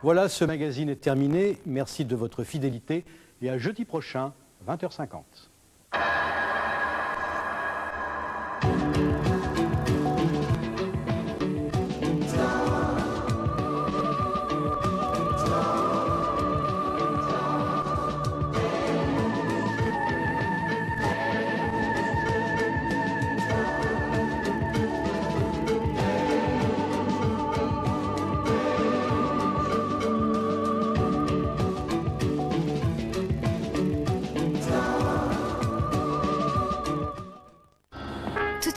Voilà, ce magazine est terminé. Merci de votre fidélité et à jeudi prochain, 20h50.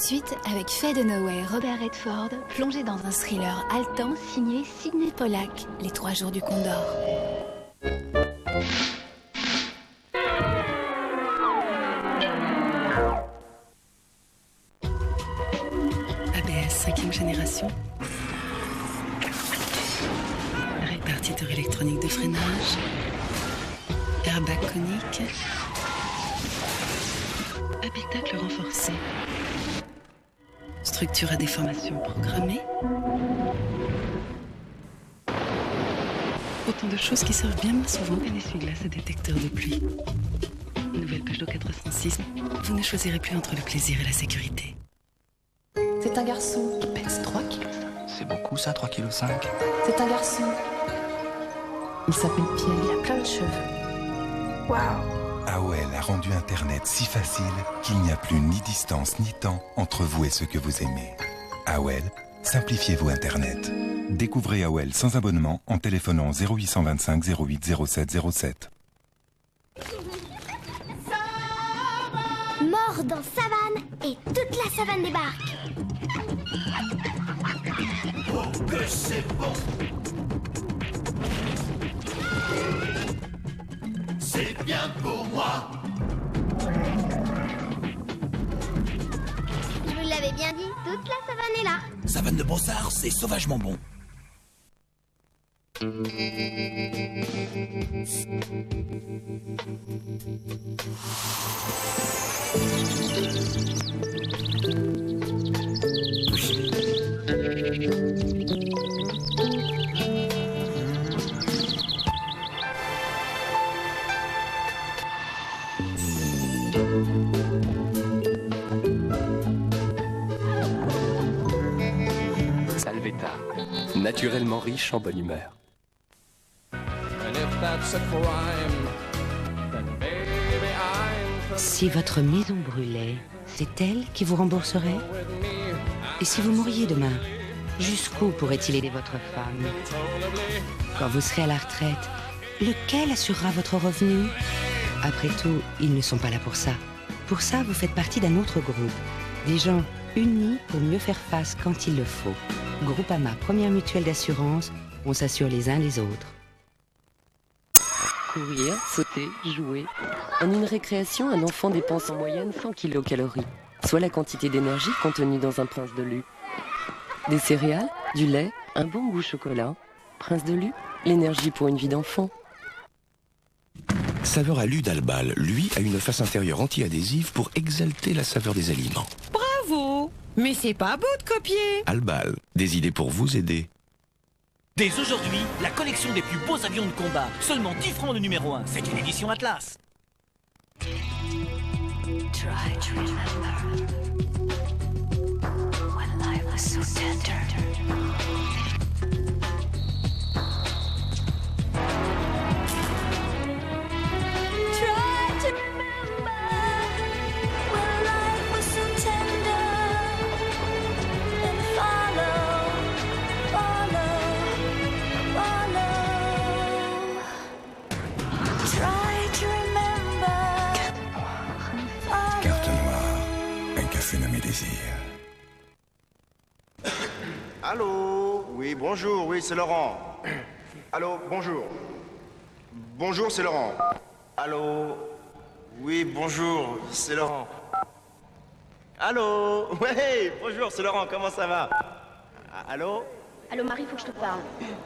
Suite avec Faye Dunaway et Robert Redford, plongé dans un thriller haletant signé Sidney Pollack, Les 3 jours du Condor. ABS 5e génération. Répartiteur électronique de freinage. Airbag conique. Habitacle renforcé. Structure à déformation programmée. Autant de choses qui servent bien moins souvent qu'un essuie-glace à détecteur de pluie. Nouvelle Peugeot 406. Vous ne choisirez plus entre le plaisir et la sécurité. C'est un garçon qui pèse 3 kg. C'est beaucoup ça, 3,5 kg. C'est un garçon. Il s'appelle Pierre. Il a plein de cheveux. Waouh. AOL a rendu Internet si facile qu'il n'y a plus ni distance ni temps entre vous et ceux que vous aimez. AOL, simplifiez-vous Internet. Découvrez AOL sans abonnement en téléphonant 0825 08 07 07. Mort dans savane et toute la savane débarque. Oh, que c'est bon! C'est bien pour moi. Je vous l'avais bien dit, toute la savane est là. Savane de Brossard, c'est sauvagement bon. Salvetta, naturellement riche en bonne humeur. Si votre maison brûlait, c'est elle qui vous rembourserait? Et si vous mouriez demain, jusqu'où pourrait-il aider votre femme? Quand vous serez à la retraite, lequel assurera votre revenu? Après tout, ils ne sont pas là pour ça. Pour ça, vous faites partie d'un autre groupe. Des gens unis pour mieux faire face quand il le faut. Groupama, première mutuelle d'assurance, on s'assure les uns les autres. Courir, sauter, jouer. En une récréation, un enfant dépense en moyenne 100 kilocalories, soit la quantité d'énergie contenue dans un Prince de Lu. Des céréales, du lait, un bon goût chocolat. Prince de Lu, l'énergie pour une vie d'enfant. Saveur à Lu d'Albal, lui, a une face intérieure anti-adhésive pour exalter la saveur des aliments. Bravo! Mais c'est pas beau de copier! Albal, des idées pour vous aider. Dès aujourd'hui, la collection des plus beaux avions de combat. Seulement 10 francs le numéro 1. C'est une édition Atlas. Try to remember when life was so tender. Mes désirs. Allô? Oui, bonjour, oui, c'est Laurent. Allô, bonjour. Bonjour, c'est Laurent. Allô? Oui, bonjour, c'est Laurent. Allô? Ouais, bonjour, c'est Laurent, comment ça va? Allô? Allô Marie, faut que je te parle.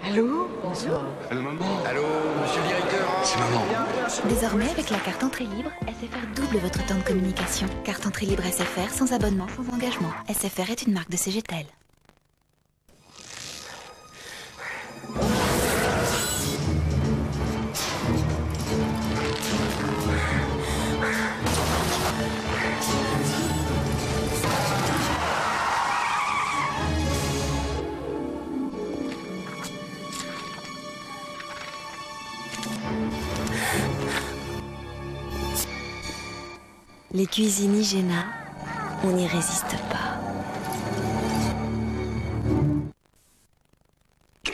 Allô? Bonsoir. Allô, maman? Allô, monsieur le directeur? C'est maman. Désormais, avec la carte entrée libre, SFR double votre temps de communication. Carte entrée libre SFR, sans abonnement, sans engagement. SFR est une marque de CGTEL. Les cuisines Igéna, on n'y résiste pas.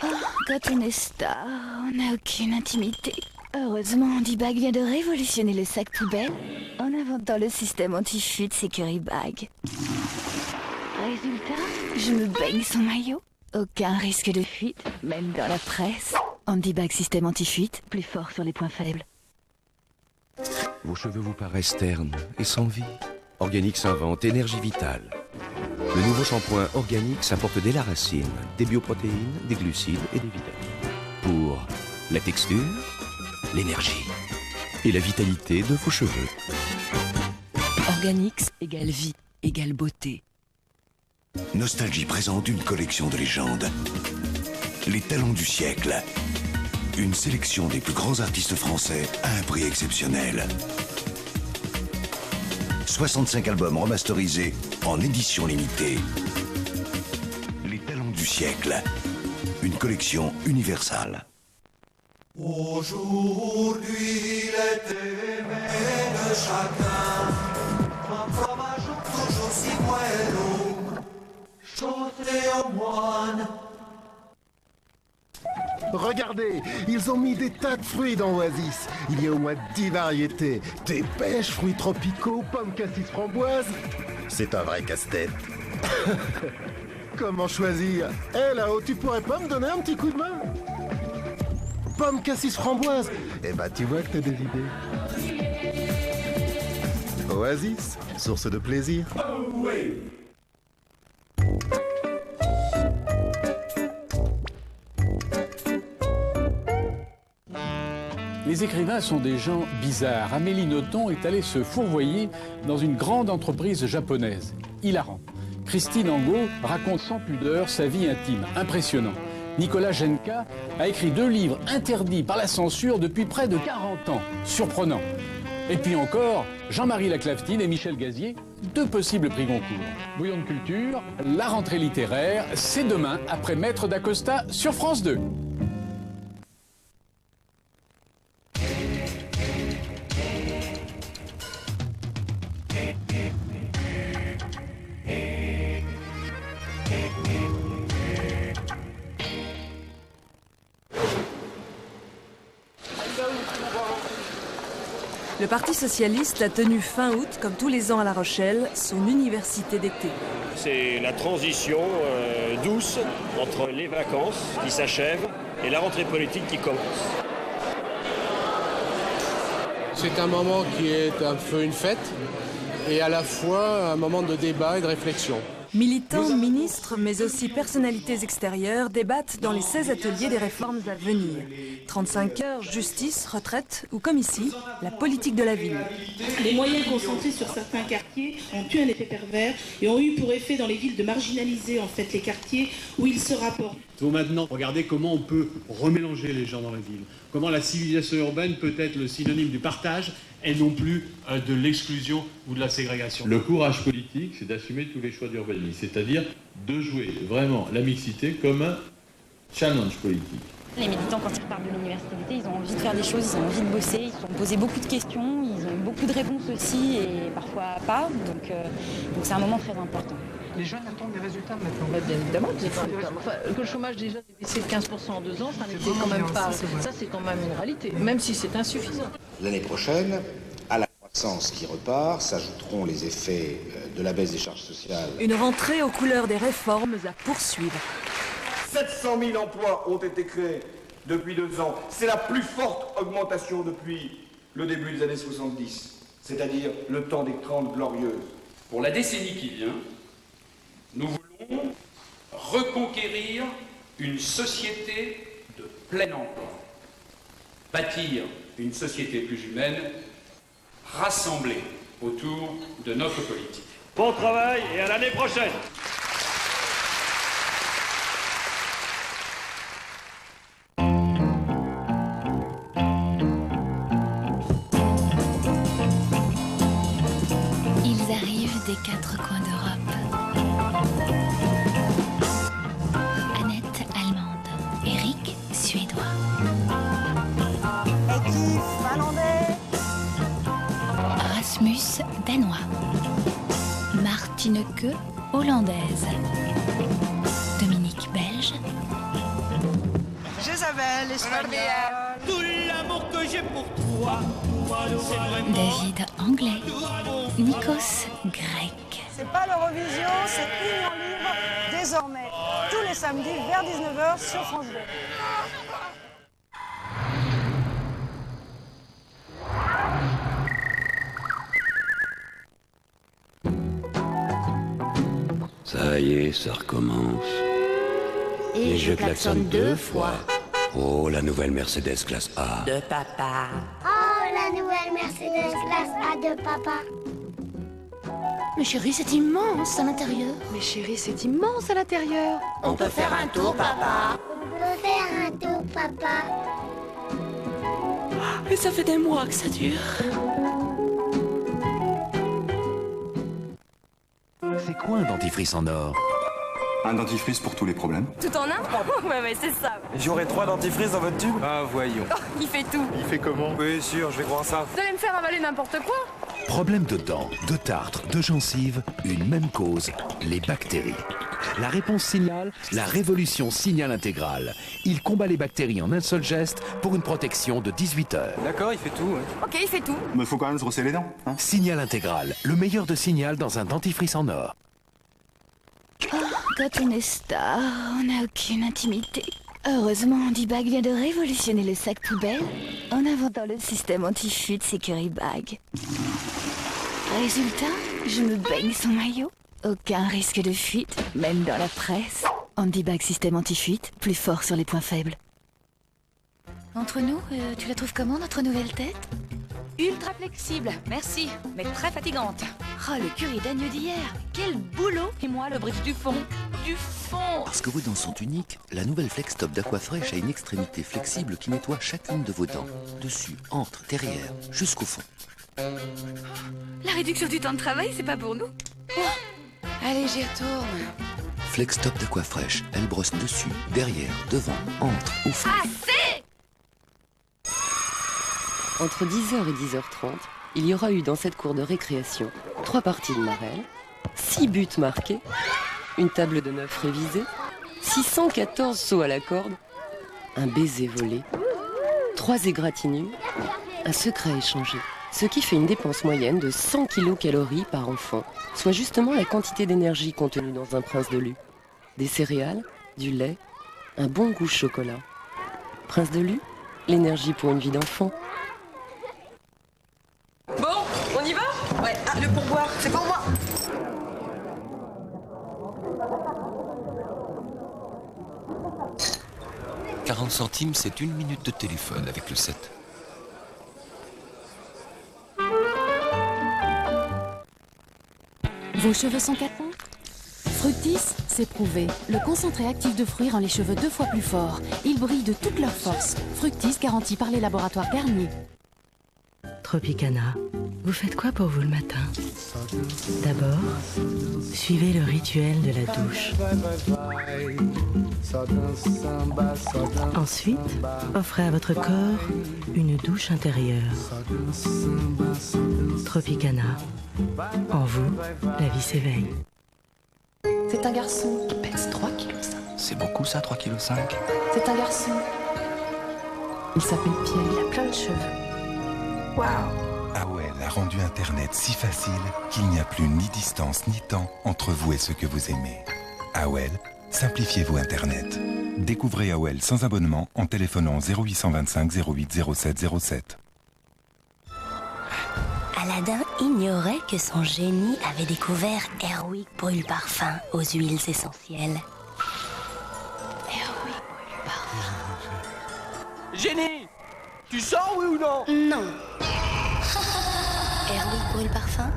Oh, quand on est star, on n'a aucune intimité. Heureusement, D-Bag vient de révolutionner le sac poubelle en inventant le système anti-fuite Security Bag. Résultat, je me baigne sans maillot. Aucun risque de fuite, même dans la presse. Anti-Bag système anti-fuite, plus fort sur les points faibles. Vos cheveux vous paraissent ternes et sans vie. Organix invente énergie vitale. Le nouveau shampoing Organix apporte dès la racine des bioprotéines, des glucides et des vitamines. Pour la texture, l'énergie et la vitalité de vos cheveux. Organix égale vie, égale beauté. Nostalgie présente une collection de légendes. Les talents du siècle. Une sélection des plus grands artistes français à un prix exceptionnel. 65 albums remasterisés en édition limitée. Les talents du siècle. Une collection universelle. Aujourd'hui, il est aimé de chacun. Un fromage toujours si moelleux, chanté au moine. Regardez, ils ont mis des tas de fruits dans Oasis. Il y a au moins 10 variétés. Thé, pêche, fruits tropicaux, pommes, cassis, framboises. C'est un vrai casse-tête. Comment choisir? Eh là-haut, tu pourrais pas me donner un petit coup de main? Pommes, cassis, framboises. Eh ben, tu vois que t'as des idées. Oasis, source de plaisir. Oh oui. Les écrivains sont des gens bizarres. Amélie Nothomb est allée se fourvoyer dans une grande entreprise japonaise. Hilarant. Christine Angot raconte sans pudeur sa vie intime. Impressionnant. Nicolas Genka a écrit 2 livres interdits par la censure depuis près de 40 ans. Surprenant. Et puis encore, Jean-Marie Laclavetine et Michel Gazier, 2 possibles prix Goncourt. Bouillon de culture, la rentrée littéraire, c'est demain après Maître d'Acosta sur France 2. Le Parti socialiste a tenu fin août, comme tous les ans à La Rochelle, son université d'été. C'est la transition douce entre les vacances qui s'achèvent et la rentrée politique qui commence. C'est un moment qui est un peu une fête et à la fois un moment de débat et de réflexion. Militants, ministres, mais aussi personnalités extérieures débattent dans les 16 ateliers des réformes à venir. 35 heures, justice, retraite ou comme ici, la politique de la ville. Les moyens concentrés sur certains quartiers ont eu un effet pervers et ont eu pour effet dans les villes de marginaliser en fait les quartiers où ils se rapportent. Il faut maintenant regarder comment on peut remélanger les gens dans la ville. Comment la civilisation urbaine peut être le synonyme du partage et non plus de l'exclusion ou de la ségrégation. Le courage politique, c'est d'assumer tous les choix d'urbanisme, c'est-à-dire de jouer vraiment la mixité comme un challenge politique. Les militants, quand ils repartent de l'université d'été, ils ont envie de faire des choses, ils ont envie de bosser, ils se sont posés beaucoup de questions, ils ont eu beaucoup de réponses aussi et parfois pas, donc c'est un moment très important. Les jeunes attendent des résultats maintenant. Bien évidemment, que le chômage déjà ait baissé de 15% en 2 ans, ça n'était quand même pas. Ça, c'est quand même une réalité, même si c'est insuffisant. L'année prochaine, à la croissance qui repart, s'ajouteront les effets de la baisse des charges sociales. Une rentrée aux couleurs des réformes à poursuivre. 700 000 emplois ont été créés depuis 2 ans. C'est la plus forte augmentation depuis le début des années 70, c'est-à-dire le temps des 30 glorieuses. Pour la décennie qui vient, nous voulons reconquérir une société de plein emploi. Bâtir une société plus humaine, rassemblée autour de notre politique. Bon travail et à l'année prochaine. Ils arrivent des 4 coins d'Europe. Annette, allemande. Eric, suédois. Ekif, finlandais. Rasmus, danois. Martineke, hollandaise. Dominique, belge. Jésabelle, espagnole. Tout l'amour que j'ai pour toi, c'est vraiment... David, anglais. Nikos, grec. C'est pas l'Eurovision, c'est Union Libre, désormais. Tous les samedis vers 19h sur France 2. Ça y est, ça recommence. Et je klaxonne 2 fois. Oh, la nouvelle Mercedes classe A. De papa. Oh, la nouvelle Mercedes classe A de papa. Mais chérie, c'est immense à l'intérieur. Mais chérie, c'est immense à l'intérieur. On peut faire un tour, papa. On peut faire un tour, papa. Mais ça fait des mois que ça dure. C'est quoi un dentifrice en or? Un dentifrice pour tous les problèmes. Tout en un? Ouais, c'est ça. J'aurai 3 dentifrices dans votre tube? Ah, voyons. Oh, il fait tout. Il fait comment? Oui, sûr, je vais croire ça. Vous allez me faire avaler n'importe quoi? Problème de dents, de tartre, de gencives, une même cause, les bactéries. La réponse Signal, la révolution Signal intégrale. Il combat les bactéries en un seul geste pour une protection de 18 heures. D'accord, il fait tout. Ouais. Ok, il fait tout. Mais faut quand même se brosser les dents. Hein. Signal intégral, le meilleur de Signal dans un dentifrice en or. Oh, quand on est star, on n'a aucune intimité. Heureusement, D-Bag vient de révolutionner le sac poubelle en inventant le système anti-fuite Security Bag. Résultat, je me baigne sans maillot. Aucun risque de fuite, même dans la presse. Anti-Bag système anti-fuite, plus fort sur les points faibles. Entre nous, tu la trouves comment, notre nouvelle tête? Ultra flexible, merci, mais très fatigante. Oh, le curry d'agneau d'hier, quel boulot! Et moi, le bridge du fond. Du fond! Parce que vos dents sont uniques, la nouvelle Flex Top d'Aquafresh a une extrémité flexible qui nettoie chacune de vos dents. Dessus, entre, derrière, jusqu'au fond. La réduction du temps de travail, c'est pas pour nous. Allez, j'y retourne. Flex Top d'Aquafresh, elle brosse dessus, derrière, devant, entre, au fond. Assez! Entre 10h et 10h30, il y aura eu dans cette cour de récréation 3 parties de marelle, 6 buts marqués, une table de 9 révisée, 614 sauts à la corde, un baiser volé, 3 égratignures, un secret échangé. Ce qui fait une dépense moyenne de 100 kcal par enfant, soit justement la quantité d'énergie contenue dans un prince de Lu. Des céréales, du lait, un bon goût chocolat. Prince de Lu, l'énergie pour une vie d'enfant. Bon, on y va? Ouais, ah, le pourboire, c'est pour moi. « 40 centimes, c'est 1 minute de téléphone avec le 7. Vos cheveux sont capants? Fructis, c'est prouvé. Le concentré actif de fruits rend les cheveux 2 fois plus forts. Ils brillent de toute leur force. Fructis, garanti par les laboratoires Garnier. Tropicana, vous faites quoi pour vous le matin? D'abord, suivez le rituel de la douche. Ensuite, offrez à votre corps une douche intérieure. Tropicana, en vous, la vie s'éveille. C'est un garçon qui pèse 3,5 kg. C'est beaucoup ça, 3,5 kg? C'est un garçon. Il s'appelle Pierre, il a plein de cheveux. Waouh! AOL a rendu Internet si facile qu'il n'y a plus ni distance ni temps entre vous et ceux que vous aimez. AOL, simplifiez-vous Internet. Découvrez AOL sans abonnement en téléphonant 0825 08 07 07. Aladdin ignorait que son génie avait découvert Airwick brûle-parfum aux huiles essentielles. Airwick. Génie, tu sors, oui ou non? Non. Airwick brûle parfum.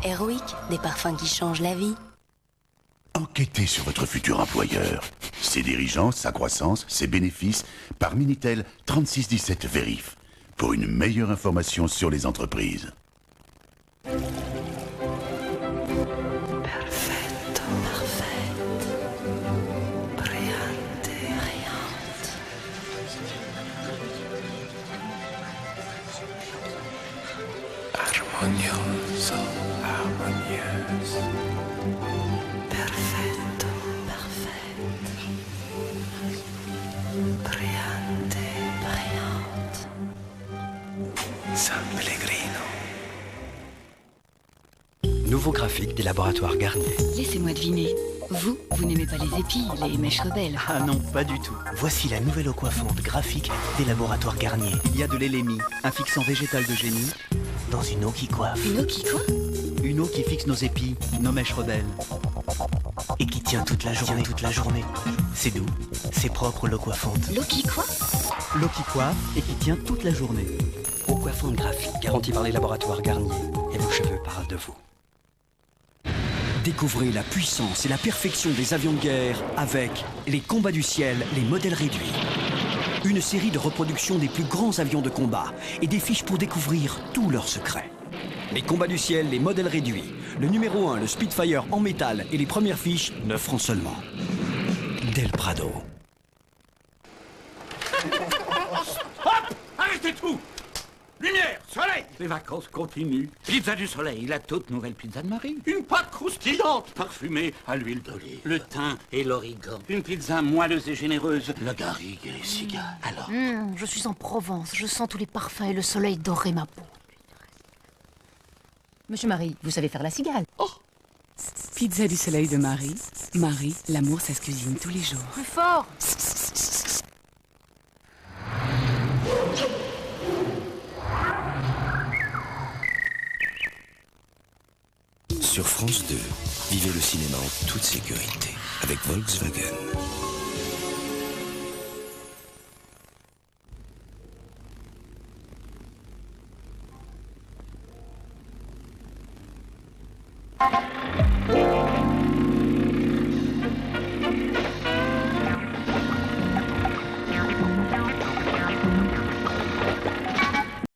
Airwick, des parfums qui changent la vie. Enquêtez sur votre futur employeur. Ses dirigeants, sa croissance, ses bénéfices par Minitel 3617 Vérif. Pour une meilleure information sur les entreprises. Armonioso, armonieuse. Perfetto, perfetto. Brillante, brillante. San Pellegrino. Nouveau graphique des laboratoires Garnier. Laissez-moi deviner. Vous n'aimez pas les épis, les mèches rebelles. Ah non, pas du tout. Voici la nouvelle eau coiffante graphique des laboratoires Garnier. Il y a de l'élémie, un fixant végétal de génie, dans une eau qui coiffe. Une eau qui quoi? Une eau qui fixe nos épis, nos mèches rebelles. Et qui tient toute la journée. C'est doux, c'est propre l'eau coiffante. L'eau qui coiffe? L'eau qui coiffe et qui tient toute la journée. Eau coiffante graphique, garantie par les laboratoires Garnier. Et vos cheveux parlent de vous. Découvrez la puissance et la perfection des avions de guerre avec les combats du ciel, les modèles réduits. Une série de reproductions des plus grands avions de combat et des fiches pour découvrir tous leurs secrets. Les combats du ciel, les modèles réduits. Le numéro 1, le Spitfire en métal et les premières fiches, 9 francs seulement. Del Prado. Hop! Arrêtez tout! Lumière, soleil! Les vacances continuent. Pizza du soleil, la toute nouvelle pizza de Marie. Une pâte croustillante, parfumée à l'huile d'olive. Le thym et l'origan. Une pizza moelleuse et généreuse. Le garrigue et les cigales. Alors? Je suis en Provence. Je sens tous les parfums et le soleil dorer ma peau. Monsieur Marie, vous savez faire la cigale? Oh! Pizza du soleil de Marie. Marie, l'amour, ça se cuisine tous les jours. Plus fort! Sur France 2, vivez le cinéma en toute sécurité avec Volkswagen.